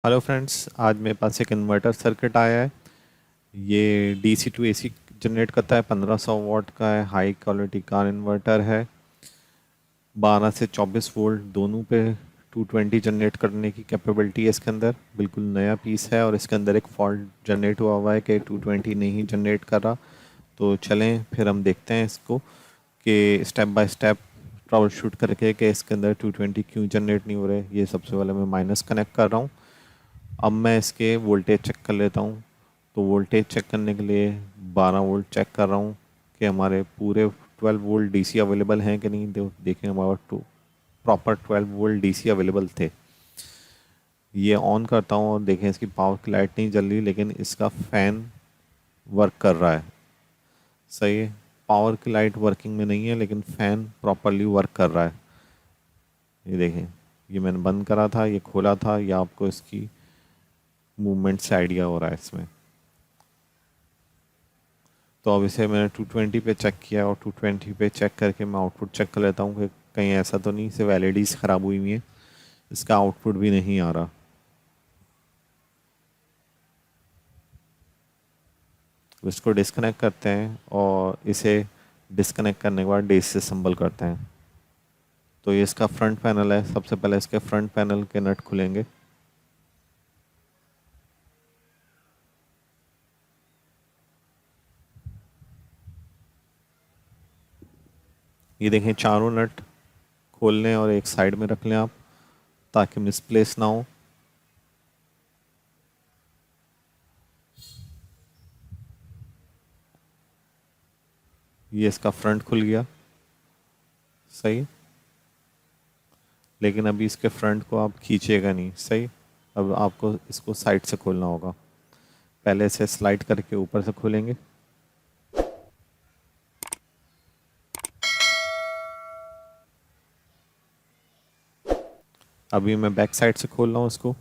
Hello friends, आज मेरे पास एक इन्वर्टर सर्किट आया है। ये डीसी टू एसी जनरेट करता है। 1500 वॉट का है, हाई क्वालिटी का इन्वर्टर है। 12 से 24 वोल्ट दोनों पे 220 जनरेट करने की कैपेबिलिटी है इसके अंदर। बिल्कुल नया पीस है और इसके अंदर एक फॉल्ट जनरेट हुआ है कि 220 नहीं जनरेट कर रहा। तो चलें फिर हम देखते हैं इसको कि step by step trouble shoot करके कि इसके अंदर 220 क्यों जनरेट नहीं हो रहे। ये सबसे पहले मैं माइनस कनेक्ट कर रहा हूँ। अब मैं इसके वोल्टेज चेक कर लेता हूँ। तो वोल्टेज चेक करने के लिए 12 वोल्ट चेक कर रहा हूँ कि हमारे पूरे 12 वोल्ट डीसी अवेलेबल हैं कि नहीं। देखें, हमारा प्रॉपर 12 वोल्ट डीसी अवेलेबल थे। ये ऑन करता हूँ और देखें इसकी पावर की लाइट नहीं जल रही, लेकिन इसका फ़ैन वर्क कर रहा है। सही है, पावर की लाइट वर्किंग में नहीं है लेकिन फ़ैन प्रॉपरली वर्क कर रहा है। ये देखें, ये मैंने बंद करा था, ये खोला था, ये आपको इसकी मूवमेंट से आइडिया हो रहा है इसमें। तो अब इसे मैंने 220 पे चेक किया और 220 पे चेक करके मैं आउटपुट चेक कर लेता हूँ कि कहीं ऐसा तो नहीं सिर्फ एलईडीज ख़राब हुई हुई है, इसका आउटपुट भी नहीं आ रहा। तो इसको डिस्कनेक्ट करते हैं और इसे डिस्कनेक्ट करने के बाद डिसअसेंबल करते हैं। तो ये इसका फ्रंट पैनल है। सबसे पहले इसके फ्रंट पैनल के नट खुलेंगे। ये देखें, चारों नट खोल लें और एक साइड में रख लें आप, ताकि मिसप्लेस ना हो। ये इसका फ्रंट खुल गया। सही, लेकिन अभी इसके फ्रंट को आप खींचेगा नहीं। सही, अब आपको इसको साइड से खोलना होगा। पहले से स्लाइड करके ऊपर से खोलेंगे। अभी मैं बैक साइड से खोल रहा हूँ इसको।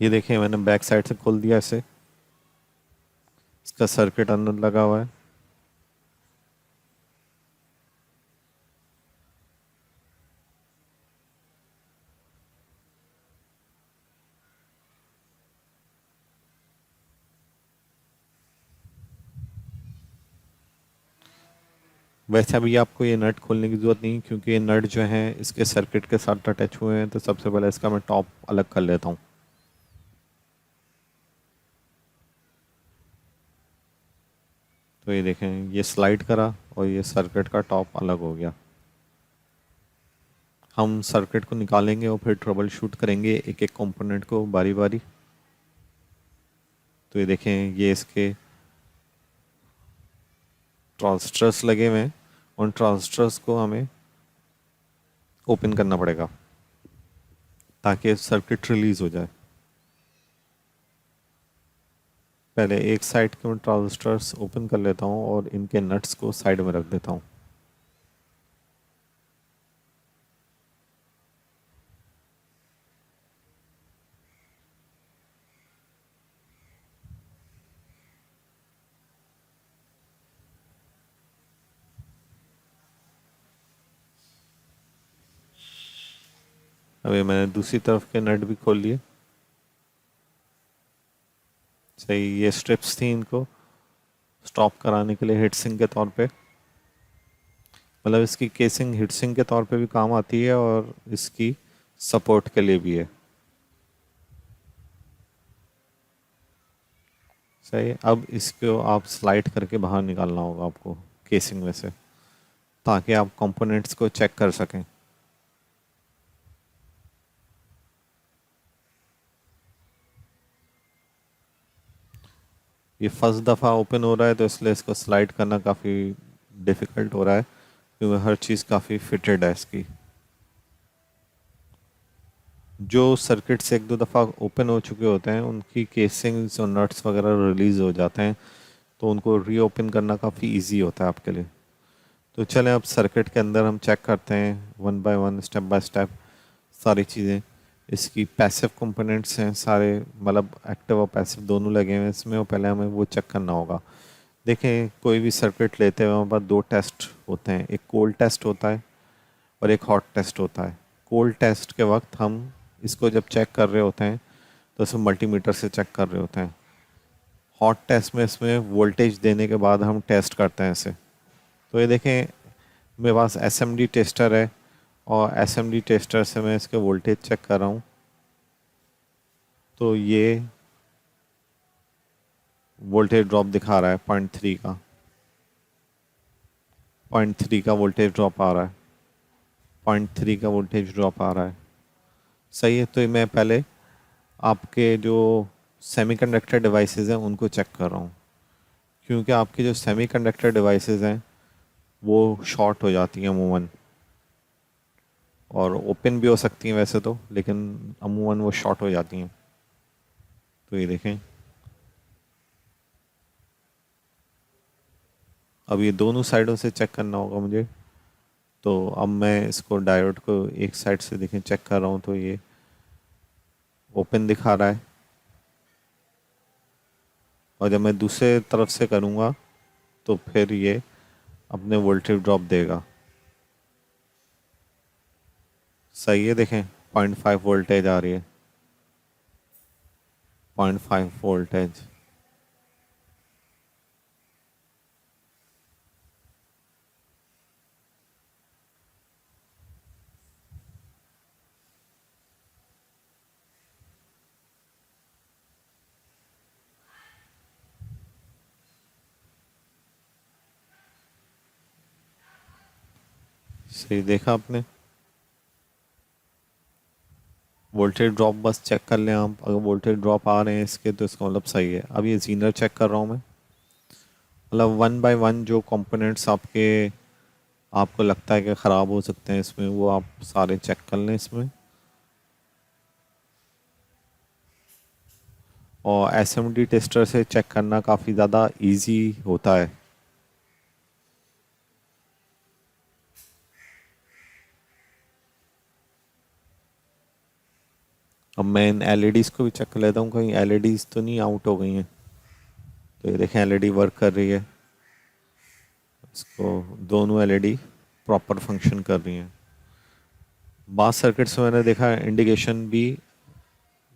ये देखिए, मैंने बैक साइड से खोल दिया इसे। इसका सर्किट अंदर लगा हुआ है। वैसे अभी आपको ये नट खोलने की ज़रूरत नहीं, क्योंकि ये नट जो है इसके सर्किट के साथ अटैच हुए हैं। तो सबसे पहले इसका मैं टॉप अलग कर लेता हूँ। तो ये देखें, ये स्लाइड करा और ये सर्किट का टॉप अलग हो गया। हम सर्किट को निकालेंगे और फिर ट्रबल शूट करेंगे एक एक कंपोनेंट को बारी बारी। तो ये देखें, ये इसके ट्रांजिस्टर्स लगे हुए हैं। उन ट्रांजिस्टर्स को हमें ओपन करना पड़ेगा ताकि सर्किट रिलीज़ हो जाए। पहले एक साइड के मैं ट्रांजिस्टर्स ओपन कर लेता हूँ और इनके नट्स को साइड में रख देता हूँ। अभी मैंने दूसरी तरफ के नट भी खोल लिए। सही, ये स्ट्रिप्स थी, इनको स्टॉप कराने के लिए हीट सिंक के तौर पे। मतलब इसकी केसिंग हीट सिंक के तौर पे भी काम आती है और इसकी सपोर्ट के लिए भी है। सही, अब इसको आप स्लाइड करके बाहर निकालना होगा आपको केसिंग में से, ताकि आप कंपोनेंट्स को चेक कर सकें। ये फर्स्ट दफ़ा ओपन हो रहा है तो इसलिए इसको स्लाइड करना काफ़ी डिफ़िकल्ट हो रहा है, क्योंकि हर चीज़ काफ़ी फिटेड है इसकी। जो सर्किट से एक दो दफ़ा ओपन हो चुके होते हैं उनकी केसिंग्स और नट्स वगैरह रिलीज़ हो जाते हैं, तो उनको रीओपन करना काफ़ी इजी होता है आपके लिए। तो चलें अब सर्किट के अंदर हम चेक करते हैं one by one, step by step सारी चीज़ें। इसकी पैसिव कंपोनेंट्स हैं सारे, मतलब एक्टिव और पैसिव दोनों लगे हुए हैं इसमें, और पहले हमें वो चेक करना होगा। देखें, कोई भी सर्किट लेते हैं हमारे पास दो टेस्ट होते हैं, एक कोल्ड टेस्ट होता है और एक हॉट टेस्ट होता है। कोल्ड टेस्ट के वक्त हम इसको जब चेक कर रहे होते हैं तो इसमें मल्टीमीटर से चेक कर रहे होते हैं। हॉट टेस्ट में इसमें वोल्टेज देने के बाद हम टेस्ट करते हैं इसे। तो ये देखें, मेरे पास एसएमडी टेस्टर है और एसएमडी टेस्टर से मैं इसके वोल्टेज चेक कर रहा हूँ। तो ये वोल्टेज ड्रॉप दिखा रहा है 0.3 का, 0.3 का वोल्टेज ड्रॉप आ रहा है, 0.3 का वोल्टेज ड्रॉप आ रहा है। सही है। तो मैं पहले आपके जो सेमीकंडक्टर डिवाइसेस हैं उनको चेक कर रहा हूँ, क्योंकि आपकी जो सेमीकंडक्टर डिवाइसेस हैं वो शॉर्ट हो जाती हैं अमूमन, और ओपन भी हो सकती हैं वैसे तो, लेकिन अमूमन वो शॉर्ट हो जाती हैं। तो ये देखें, अब ये दोनों साइडों से चेक करना होगा मुझे। तो अब मैं इसको डायोड को एक साइड से देखें चेक कर रहा हूँ, तो ये ओपन दिखा रहा है, और जब मैं दूसरे तरफ से करूँगा तो फिर ये अपने वोल्टेज ड्रॉप देगा। सही है। देखें, 0.5 वोल्टेज आ रही है, 0.5 वोल्टेज। सही देखा आपने, वोल्टेज ड्रॉप बस चेक कर लें आप। अगर वोल्टेज ड्रॉप आ रहे हैं इसके तो इसका मतलब सही है। अब ये जीनर चेक कर रहा हूँ मैं, मतलब वन बाय वन जो कंपोनेंट्स आपके आपको लगता है कि ख़राब हो सकते हैं इसमें, वो आप सारे चेक कर लें इसमें। और एसएमडी टेस्टर से चेक करना काफ़ी ज़्यादा इजी होता है। अब मैं इन एलईडीज़ को भी चेक कर लेता हूँ, कहीं एलईडीज़ तो नहीं आउट हो गई हैं। तो ये देखें, एलईडी वर्क कर रही है, इसको दोनों एलईडी प्रॉपर फंक्शन कर रही हैं। बास सर्किट्स में मैंने देखा इंडिकेशन भी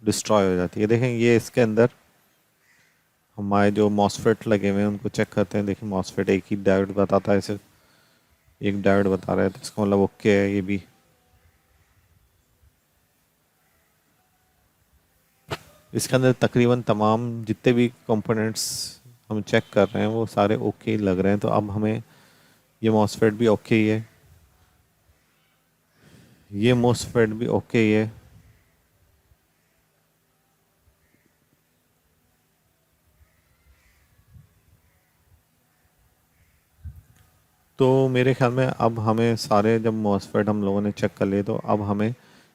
डिस्ट्रॉय हो जाती है। देखें, ये इसके अंदर हमारे जो मॉसफेट लगे हुए हैं उनको चेक करते हैं। देखिए, मॉसफेट एक ही डायोड बताता है, सिर्फ एक डायोड बता रहा है, तो इसका मतलब ओके है ये भी। इसके अंदर तकरीबन तमाम जितने भी कंपोनेंट्स हम चेक कर रहे हैं वो सारे ओके लग रहे हैं। तो अब हमें ये मॉसफेट भी ओके ही है, ये मॉसफेट भी ओके ही है। तो मेरे ख्याल में अब हमें सारे जब मॉसफेट हम लोगों ने चेक कर लिए, तो अब हमें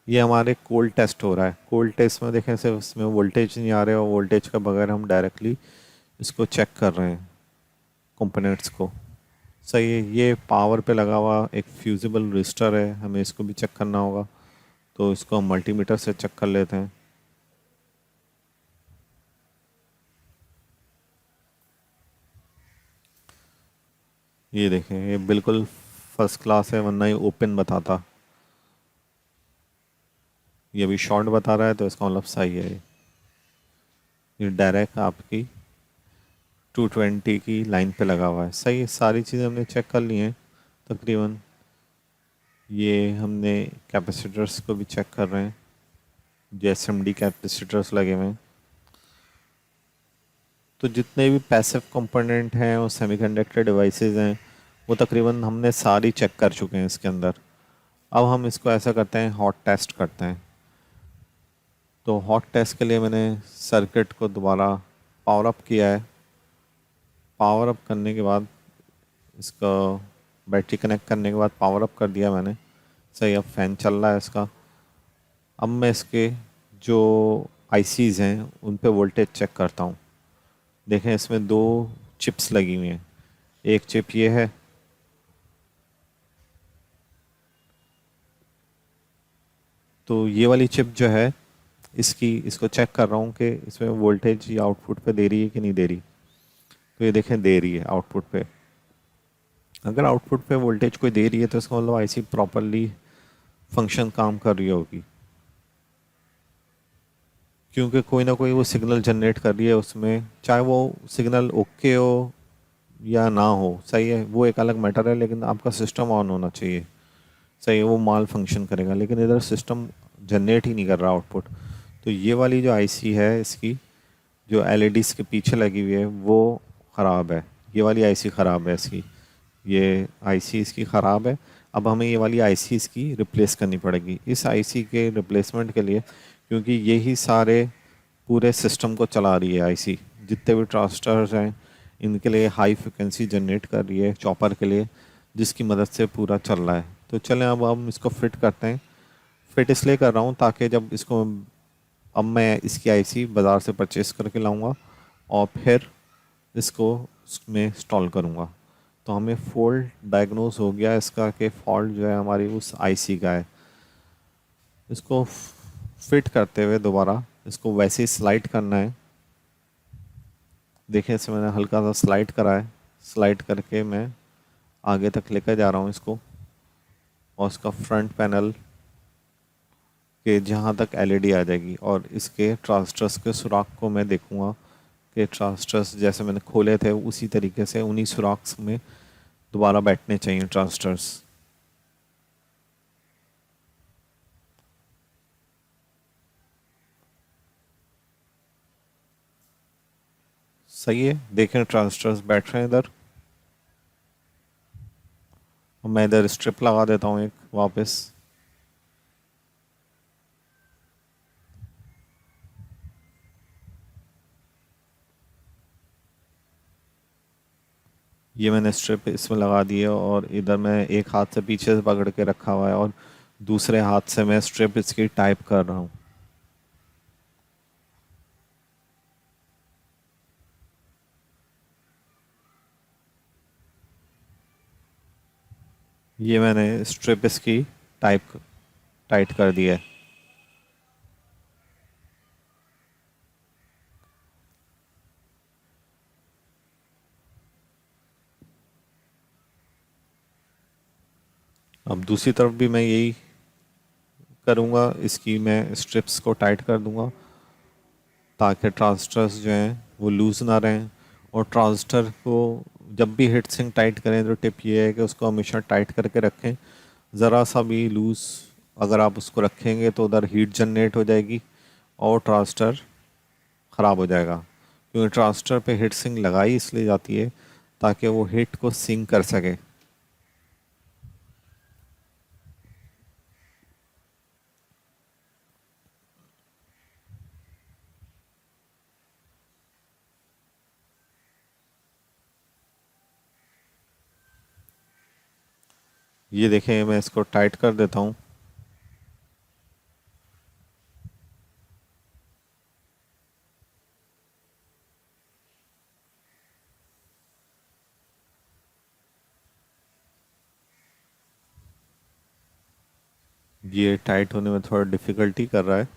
ये हमारे कोल्ड टेस्ट हो रहा है। कोल्ड टेस्ट में देखें सिर्फ इसमें वोल्टेज नहीं आ रहे, और वोल्टेज के बगैर हम डायरेक्टली इसको चेक कर रहे हैं कंपोनेंट्स को। सही है। ये पावर पे लगा हुआ एक फ्यूजिबल रजिस्टर है, हमें इसको भी चेक करना होगा। तो इसको हम मल्टीमीटर से चेक कर लेते हैं। ये देखें, ये बिल्कुल फर्स्ट क्लास है, वरना ये ओपन बताता। ये भी शॉर्ट बता रहा है, तो इसका मतलब सही है। ये डायरेक्ट आपकी 220 की लाइन पे लगा हुआ है। सही है। सारी चीज़ें हमने चेक कर ली हैं तकरीबन। ये हमने कैपेसिटर्स को भी चेक कर रहे हैं, जो एसएमडी कैपेसिटर्स लगे हुए हैं। तो जितने भी पैसिव कंपोनेंट हैं और सेमीकंडक्टर डिवाइसेस हैं वो तकरीबन हमने सारी चेक कर चुके हैं इसके अंदर। अब हम इसको ऐसा करते हैं, हॉट टेस्ट करते हैं। तो हॉट टेस्ट के लिए मैंने सर्किट को दोबारा पावर अप किया है। पावर अप करने के बाद इसका बैटरी कनेक्ट करने के बाद पावर अप कर दिया मैंने। सही, अब फैन चल रहा है इसका। अब मैं इसके जो आईसीज़ हैं उन पे वोल्टेज चेक करता हूँ। देखें, इसमें दो चिप्स लगी हुई हैं, एक चिप ये है तो ये वाली चिप जो है इसको चेक कर रहा हूँ कि इसमें वोल्टेज या आउटपुट पे दे रही है कि नहीं दे रही। तो ये देखें दे रही है आउटपुट पे। अगर आउटपुट पे वोल्टेज कोई दे रही है तो इसका मतलब आईसी प्रॉपरली फंक्शन काम कर रही होगी, क्योंकि कोई ना कोई वो सिग्नल जनरेट कर रही है उसमें, चाहे वो सिग्नल ओके हो या ना हो, सही है, वो एक अलग मैटर है, लेकिन आपका सिस्टम ऑन होना चाहिए, सही है, वो माल फंक्शन करेगा। लेकिन इधर सिस्टम जनरेट ही नहीं कर रहा आउटपुट। तो ये वाली जो आईसी है इसकी, जो एलईडीज़ के पीछे लगी हुई है वो ख़राब है। ये वाली आईसी ख़राब है इसकी, ये आईसी इसकी ख़राब है। अब हमें ये वाली आईसी इसकी रिप्लेस करनी पड़ेगी। इस आईसी के रिप्लेसमेंट के लिए, क्योंकि यही सारे पूरे सिस्टम को चला रही है आईसी, जितने भी ट्रांजिस्टर्स हैं इनके लिए हाई फ्रिक्वेंसी जनरेट कर रही है चॉपर के लिए, जिसकी मदद से पूरा चल रहा है। तो चलें अब हम इसको फिट करते हैं। फिट इसलिए कर रहा हूँ ताकि जब इसको, अब मैं इसकी आईसी बाज़ार से परचेज़ करके लाऊंगा और फिर इसको इसमें इंस्टॉल करूँगा। तो हमें फॉल्ट डायग्नोज हो गया इसका कि फॉल्ट जो है हमारी उस आईसी का है। इसको फिट करते हुए दोबारा इसको वैसे ही स्लाइड करना है। देखिए इसे मैंने हल्का सा स्लाइड करा है, स्लाइड करके मैं आगे तक लेकर जा रहा हूँ इसको, और इसका फ्रंट पैनल के जहाँ तक एलईडी आ जाएगी, और इसके ट्रांजिस्टर्स के सुराख को मैं देखूँगा कि ट्रांजिस्टर्स जैसे मैंने खोले थे उसी तरीके से उन्हीं सुराख में दोबारा बैठने चाहिए ट्रांजिस्टर्स। सही है, देखें ट्रांजिस्टर्स बैठ रहे हैं इधर। मैं इधर स्ट्रिप लगा देता हूँ एक वापस। ये मैंने स्ट्रिप इसमें लगा दी है, और इधर मैं एक हाथ से पीछे से पकड़ के रखा हुआ है और दूसरे हाथ से मैं स्ट्रिप इसकी टाइप कर रहा हूँ। ये मैंने स्ट्रिप इसकी टाइप टाइट कर दी है। अब दूसरी तरफ भी मैं यही करूँगा, इसकी मैं स्ट्रिप्स को टाइट कर दूँगा ताकि ट्रांजिस्टर्स जो हैं वो लूज़ ना रहें। और ट्रांजिस्टर को जब भी हीट सिंक टाइट करें तो टिप ये है कि उसको हमेशा टाइट करके रखें। ज़रा सा भी लूज़ अगर आप उसको रखेंगे तो उधर हीट जनरेट हो जाएगी और ट्रांजिस्टर ख़राब हो जाएगा, क्योंकि ट्रांजिस्टर पे हीट सिंक लगाई इसलिए जाती है ताकि वो हीट को सिंक कर सके। ये देखें मैं इसको टाइट कर देता हूँ। ये टाइट होने में थोड़ा डिफ़िकल्टी कर रहा है,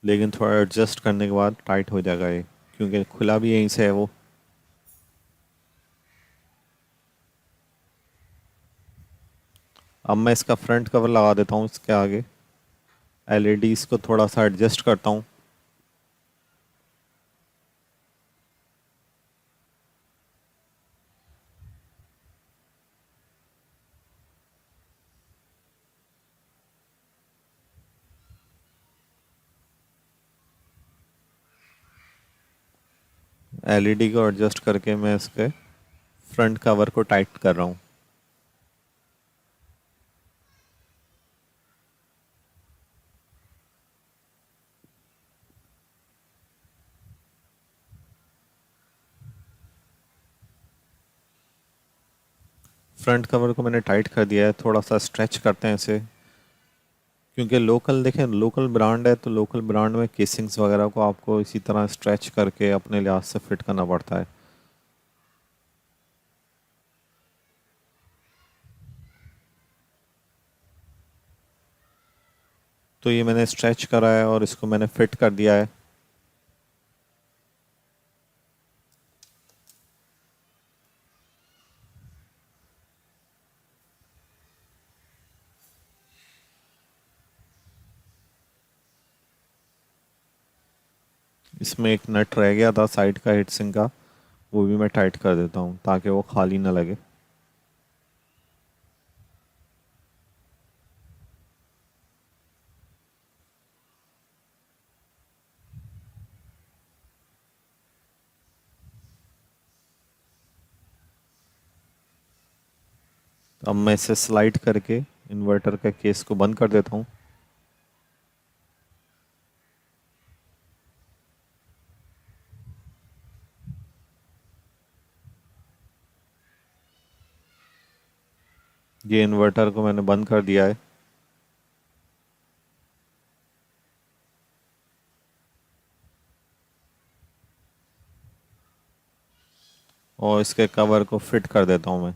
लेकिन थोड़ा एडजस्ट करने के बाद टाइट हो जाएगा ये, क्योंकि खुला भी यहीं से है वो। अब मैं इसका फ्रंट कवर लगा देता हूँ इसके आगे, एलईडीज़ को थोड़ा सा एडजस्ट करता हूँ। एलईडी को एडजस्ट करके मैं इसके फ्रंट कवर को टाइट कर रहा हूँ। फ्रंट कवर को मैंने टाइट कर दिया है, थोड़ा सा स्ट्रेच करते हैं इसे, क्योंकि लोकल देखें लोकल ब्रांड है तो लोकल ब्रांड में केसिंग्स वगैरह को आपको इसी तरह स्ट्रेच करके अपने लिहाज से फिट करना पड़ता है। तो ये मैंने स्ट्रेच करा है और इसको मैंने फिट कर दिया है। इसमें एक नट रह गया था साइड का हीट सिंक का, वो भी मैं टाइट कर देता हूँ ताकि वो खाली ना लगे। अब मैं इसे स्लाइड करके इन्वर्टर के केस को बंद कर देता हूँ। ये इन्वर्टर को मैंने बंद कर दिया है। और इसके कवर को फिट कर देता हूँ मैं।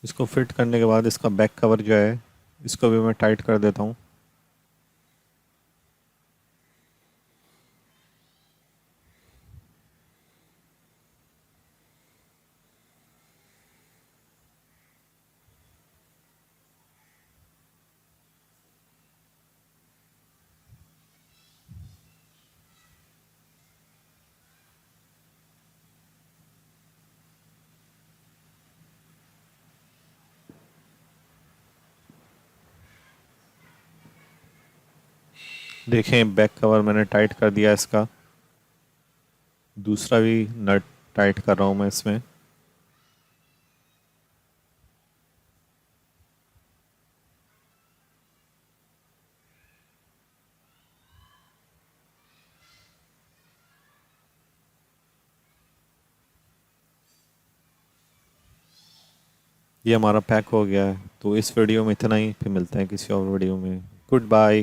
इसको फिट करने के बाद इसका बैक कवर जो है इसको भी मैं टाइट कर देता हूँ। देखें बैक कवर मैंने टाइट कर दिया इसका। दूसरा भी नट टाइट कर रहा हूँ मैं इसमें। ये हमारा पैक हो गया है। तो इस वीडियो में इतना ही, फिर मिलते हैं किसी और वीडियो में। Good bye.